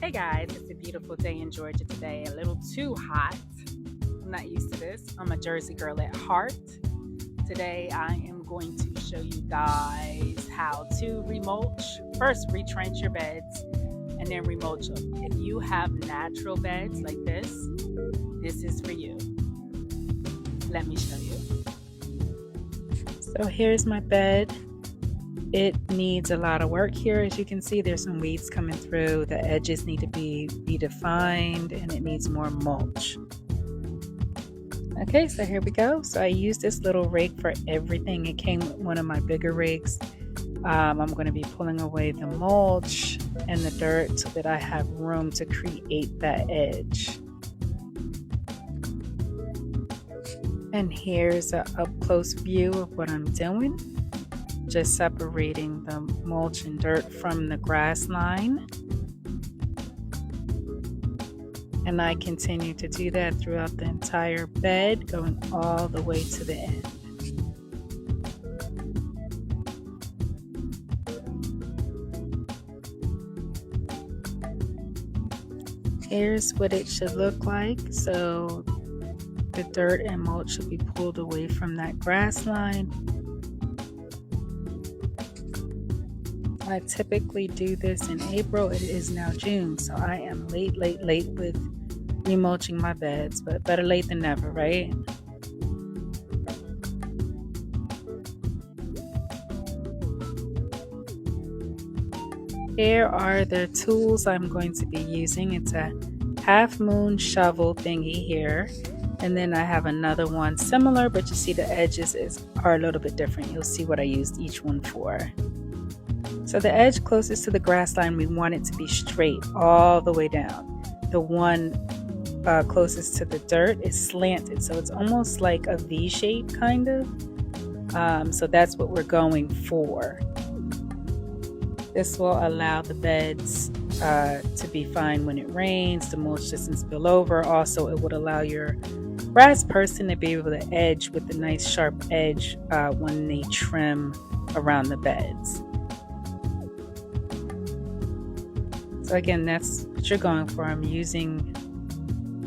Hey guys, it's a beautiful day in Georgia today. A little too hot. I'm not used to this. I'm a Jersey girl at heart. Today I am going to show you guys how to remulch. First, retrench your beds and then remulch them. If you have natural beds like this is for you. Let me show you. So here's my bed. It needs a lot of work here. As you can see, there's some weeds coming through. The edges need to be defined and it needs more mulch. Okay, so here we go. So I use this little rake for everything. It came with one of my bigger rakes. I'm going to be pulling away the mulch and the dirt so that I have room to create that edge. And here's an up-close view of what I'm doing. Just separating the mulch and dirt from the grass line. And I continue to do that throughout the entire bed, going all the way to the end. Here's what it should look like. So the dirt and mulch should be pulled away from that grass line. I typically do this in April. It is now June, so I am late with remulching my beds, but better late than never, right? Here are the tools I'm going to be using. It's a half moon shovel thingy here, and then I have another one similar, but you see the edges are a little bit different. You'll see what I used each one for. So the edge closest to the grass line, we want it to be straight all the way down. The one closest to the dirt is slanted, so it's almost like a V shape kind of. So that's what we're going for. This will allow the beds to be fine when it rains, the mulch doesn't spill over. Also, it would allow your grass person to be able to edge with a nice sharp edge when they trim around the beds. So again, that's what you're going for. I'm using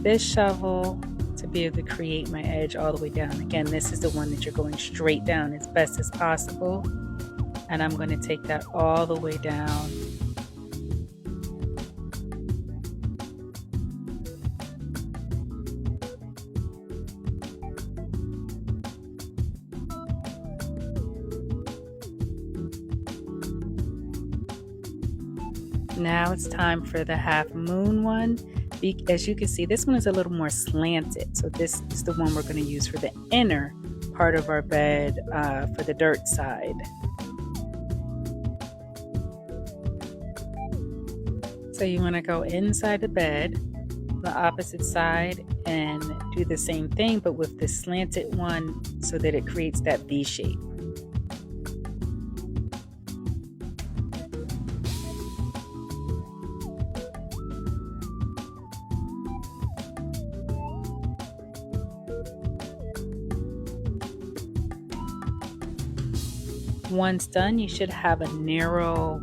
this shovel to be able to create my edge all the way down. Again, this is the one that you're going straight down as best as possible. And I'm going to take that all the way down. Now it's time for the half moon one. As you can see, this one is a little more slanted. So this is the one we're going to use for the inner part of our bed for the dirt side. So you want to go inside the bed, the opposite side, and do the same thing, but with the slanted one so that it creates that V shape. Once done, you should have a narrow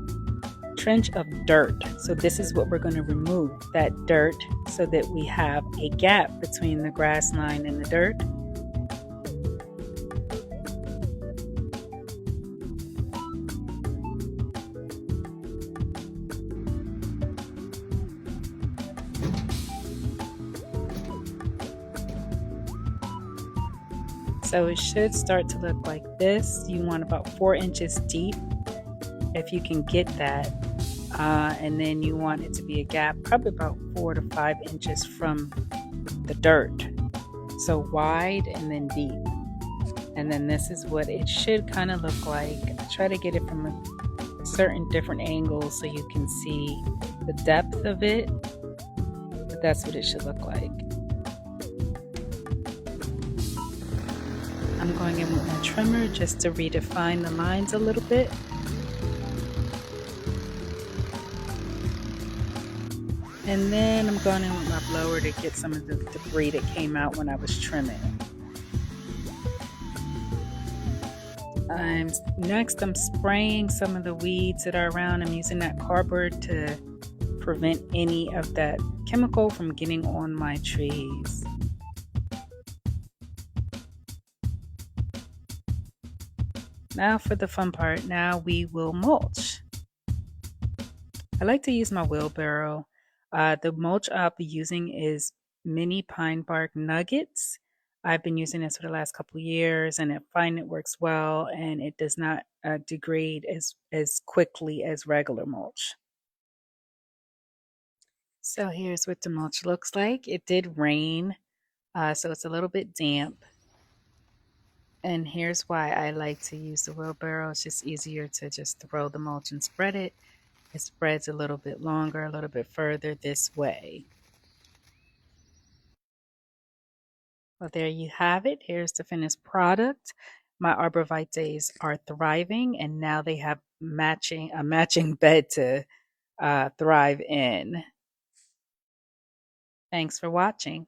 trench of dirt. So this is what we're going to remove, that dirt, so that we have a gap between the grass line and the dirt. So it should start to look like this. You want about 4 inches deep, if you can get that. And then you want it to be a gap, probably about 4 to 5 inches from the dirt. So wide and then deep. And then this is what it should kind of look like. I try to get it from a certain different angles so you can see the depth of it. But that's what it should look like. I'm going in with my trimmer just to redefine the lines a little bit. And then I'm going in with my blower to get some of the debris that came out when I was trimming. Next I'm spraying some of the weeds that are around. I'm using that cardboard to prevent any of that chemical from getting on my trees. Now for the fun part. Now we will mulch. I like to use my wheelbarrow. The mulch I'll be using is mini pine bark nuggets. I've been using this for the last couple of years, and I find it works well, and it does not degrade as quickly as regular mulch. So here's what the mulch looks like. It did rain, so it's a little bit damp. And here's why I like to use the wheelbarrow. It's just easier to just throw the mulch and spread it. It spreads a little bit longer, a little bit further this way. Well, there you have it. Here's the finished product. My arborvitaes are thriving, and now they have a matching bed to thrive in. Thanks for watching.